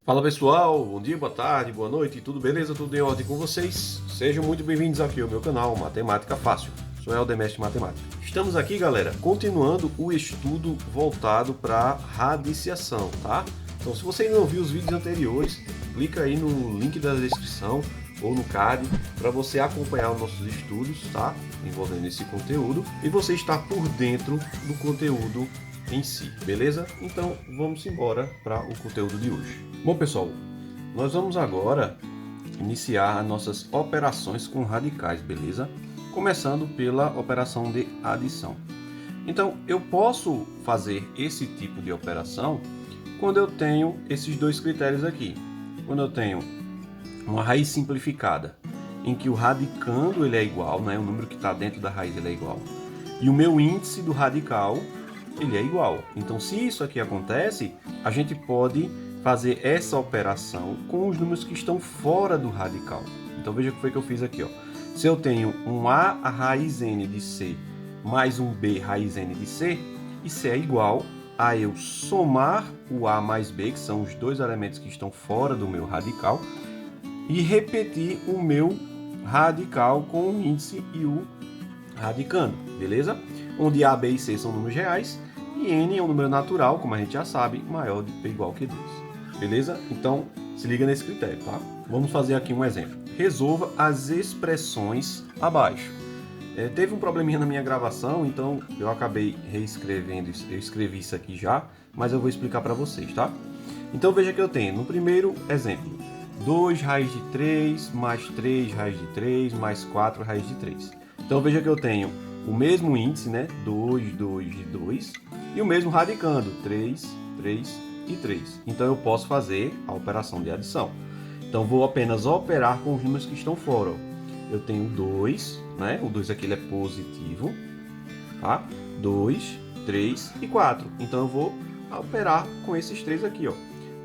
Fala pessoal, bom dia, boa tarde, boa noite, tudo beleza? Tudo em ordem com vocês? Sejam muito bem-vindos aqui ao meu canal Matemática Fácil. Sou Helder Mestre Matemática. Estamos aqui, galera, continuando o estudo voltado para radiciação, tá? Então, se você ainda não viu os vídeos anteriores, clica aí no link da descrição ou no card para você acompanhar os nossos estudos, tá? Envolvendo esse conteúdo e você estar por dentro do conteúdo em si, beleza? Então vamos embora para o conteúdo de hoje. Bom pessoal, nós vamos agora iniciar as nossas operações com radicais, beleza? Começando pela operação de adição. Então eu posso fazer esse tipo de operação quando eu tenho esses dois critérios aqui. Quando eu tenho uma raiz simplificada, em que o radicando ele é igual, né? O número que está dentro da raiz ele é igual, e o meu índice do radical ele é igual. Então, se isso aqui acontece, a gente pode fazer essa operação com os números que estão fora do radical. Então, veja o que foi que eu fiz aqui, ó. Se eu tenho um a raiz n de c mais um b raiz n de c, isso é igual a eu somar o a mais b, que são os dois elementos que estão fora do meu radical, e repetir o meu radical com o índice e o radicando, beleza? Onde a, b e c são números reais e n é um número natural, como a gente já sabe, maior do que ou igual que 2. Beleza? Então, se liga nesse critério, tá? Vamos fazer aqui um exemplo. Resolva as expressões abaixo. Teve um probleminha na minha gravação, então eu acabei reescrevendo isso. Eu escrevi isso aqui já, mas eu vou explicar para vocês, tá? Então, veja que eu tenho, no primeiro exemplo, 2 raiz de 3 mais 3 raiz de 3 mais 4 raiz de 3. Então, veja que eu tenho o mesmo índice, né? 2, 2 e 2. E o mesmo radicando, 3, 3 e 3. Então, eu posso fazer a operação de adição. Então, vou apenas operar com os números que estão fora. Eu tenho 2, né? O 2 aqui ele é positivo, tá? 2, 3 e 4. Então, eu vou operar com esses três aqui, ó.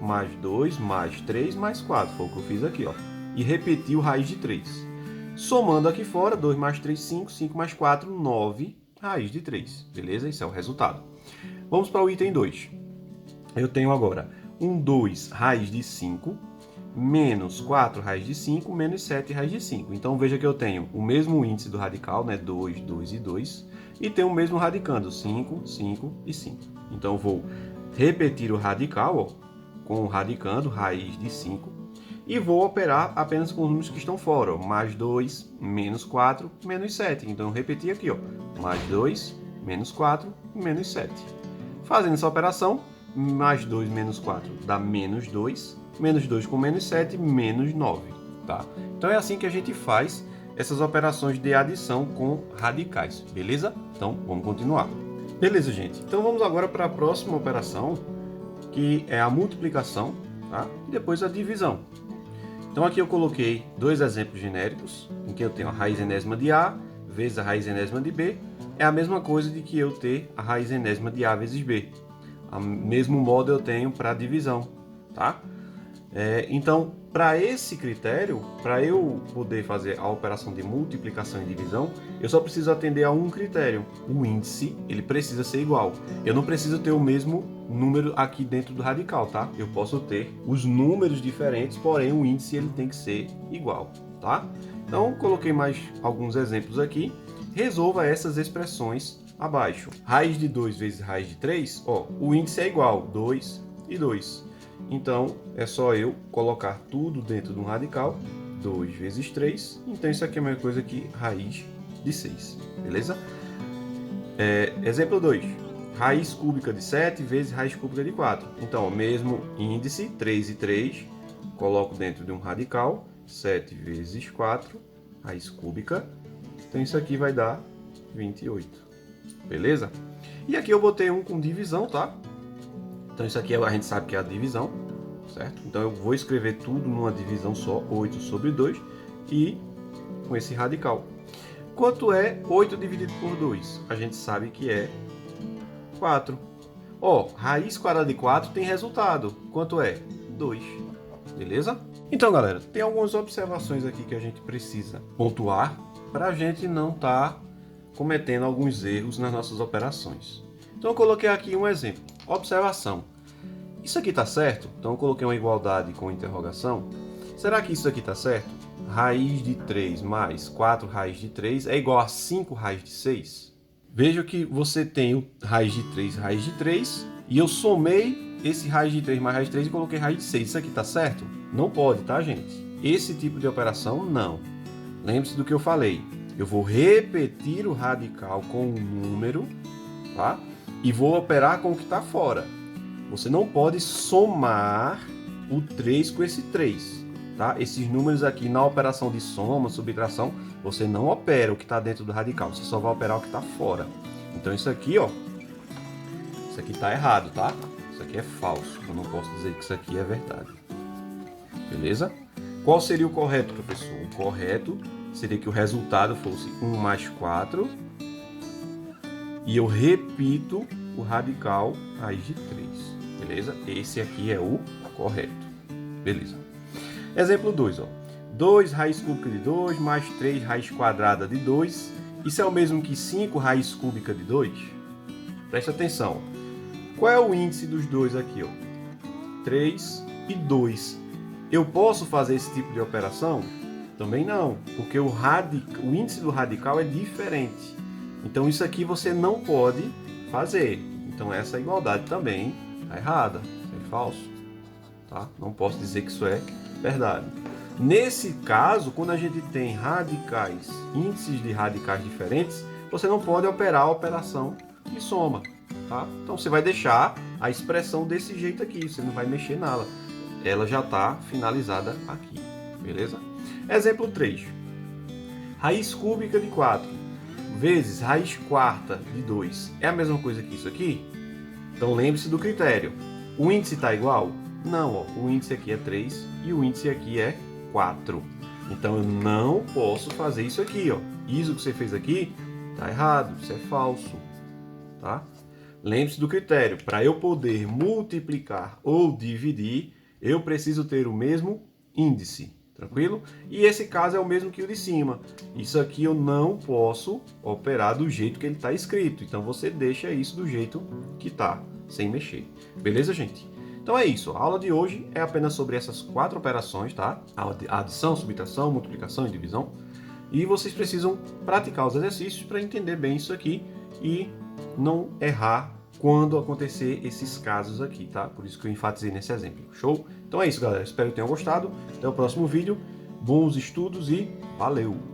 Mais 2, mais 3, mais 4. Foi o que eu fiz aqui, ó. E repetir o raiz de 3. Somando aqui fora, 2 mais 3, 5, 5 mais 4, 9, raiz de 3. Beleza? Isso é o resultado. Vamos para o item 2. Eu tenho agora um 2 raiz de 5, menos 4 raiz de 5, menos 7 raiz de 5. Então, veja que eu tenho o mesmo índice do radical, né? 2, 2 e 2. E tenho o mesmo radicando, 5, 5 e 5. Então, eu vou repetir o radical, ó, com o radicando, raiz de 5. E vou operar apenas com os números que estão fora, ó, mais 2, menos 4, menos 7. Então, eu repeti aqui, ó, mais 2, menos 4, menos 7. Fazendo essa operação, mais 2 menos 4 dá menos 2, menos 2 com menos 7, menos 9. Tá? Então, é assim que a gente faz essas operações de adição com radicais, beleza? Então, vamos continuar. Beleza, gente? Então, vamos agora para a próxima operação, que é a multiplicação, tá? E depois a divisão. Então aqui eu coloquei dois exemplos genéricos, em que eu tenho a raiz enésima de A vezes a raiz enésima de B. É a mesma coisa de que eu ter a raiz enésima de A vezes B. O mesmo modo eu tenho para a divisão, tá? Então, para esse critério, para eu poder fazer a operação de multiplicação e divisão, eu só preciso atender a um critério. O índice, ele precisa ser igual. Eu não preciso ter o mesmo número aqui dentro do radical, tá? Eu posso ter os números diferentes, porém o índice ele tem que ser igual, tá? Então, coloquei mais alguns exemplos aqui. Resolva essas expressões abaixo. Raiz de 2 vezes raiz de 3, ó, o índice é igual, 2 e 2. Então, é só eu colocar tudo dentro de um radical, 2 vezes 3. Então, isso aqui é a mesma coisa que raiz de 6, beleza? Exemplo 2. Raiz cúbica de 7 vezes raiz cúbica de 4. Então, o mesmo índice, 3 e 3, coloco dentro de um radical, 7 vezes 4, raiz cúbica. Então, isso aqui vai dar 28, beleza? E aqui eu botei um com divisão, tá? Então, isso aqui a gente sabe que é a divisão, certo? Então, eu vou escrever tudo numa divisão só, 8 sobre 2, e com esse radical. Quanto é 8 dividido por 2? A gente sabe que é 4. Ó, raiz quadrada de 4 tem resultado. Quanto é? 2. Beleza? Então, galera, tem algumas observações aqui que a gente precisa pontuar para a gente não estar cometendo alguns erros nas nossas operações. Então, eu coloquei aqui um exemplo. Observação. Isso aqui está certo? Então eu coloquei uma igualdade com interrogação. Será que isso aqui está certo? Raiz de 3 mais 4 raiz de 3 é igual a 5 raiz de 6? Veja que você tem o raiz de 3, e eu somei esse raiz de 3 mais raiz de 3 e coloquei raiz de 6. Isso aqui está certo? Não pode, tá, gente? Esse tipo de operação, não. Lembre-se do que eu falei. Eu vou repetir o radical com um número, tá? E vou operar com o que está fora. Você não pode somar o 3 com esse 3, tá? Esses números aqui na operação de soma, subtração, você não opera o que está dentro do radical, você só vai operar o que está fora. Então isso aqui, ó, isso aqui está errado, tá? Isso aqui é falso, eu não posso dizer que isso aqui é verdade. Beleza? Qual seria o correto, professor? O correto seria que o resultado fosse 1 mais 4 e eu repito o radical raiz de 3. Beleza? Esse aqui é o correto. Beleza. Exemplo 2, ó. 2 raiz cúbica de 2 mais 3 raiz quadrada de 2. Isso é o mesmo que 5 raiz cúbica de 2? Presta atenção. Qual é o índice dos dois aqui, ó? 3 e 2. Eu posso fazer esse tipo de operação? Também não, porque o índice do radical é diferente. Então isso aqui você não pode fazer. Então essa igualdade também está errada, isso é falso. Tá? Não posso dizer que isso é verdade. Nesse caso, quando a gente tem radicais, índices de radicais diferentes, você não pode operar a operação de soma. Tá? Então você vai deixar a expressão desse jeito aqui, você não vai mexer nela. Ela já está finalizada aqui, beleza? Exemplo 3. Raiz cúbica de 4 vezes raiz quarta de 2 é a mesma coisa que isso aqui? Então lembre-se do critério. O índice está igual? Não, ó, o índice aqui é 3 e o índice aqui é 4. Então eu não posso fazer isso aqui, ó. Isso que você fez aqui está errado, isso é falso, tá? Lembre-se do critério. Para eu poder multiplicar ou dividir, eu preciso ter o mesmo índice, tranquilo? E esse caso é o mesmo que o de cima. Isso aqui eu não posso operar do jeito que ele está escrito. Então você deixa isso do jeito que está, sem mexer. Beleza, gente? Então é isso. A aula de hoje é apenas sobre essas 4 operações, tá? A adição, subtração, multiplicação e divisão. E vocês precisam praticar os exercícios para entender bem isso aqui e não errar quando acontecer esses casos aqui, tá? Por isso que eu enfatizei nesse exemplo. Show? Então é isso, galera. Espero que tenham gostado. Até o próximo vídeo. Bons estudos e valeu!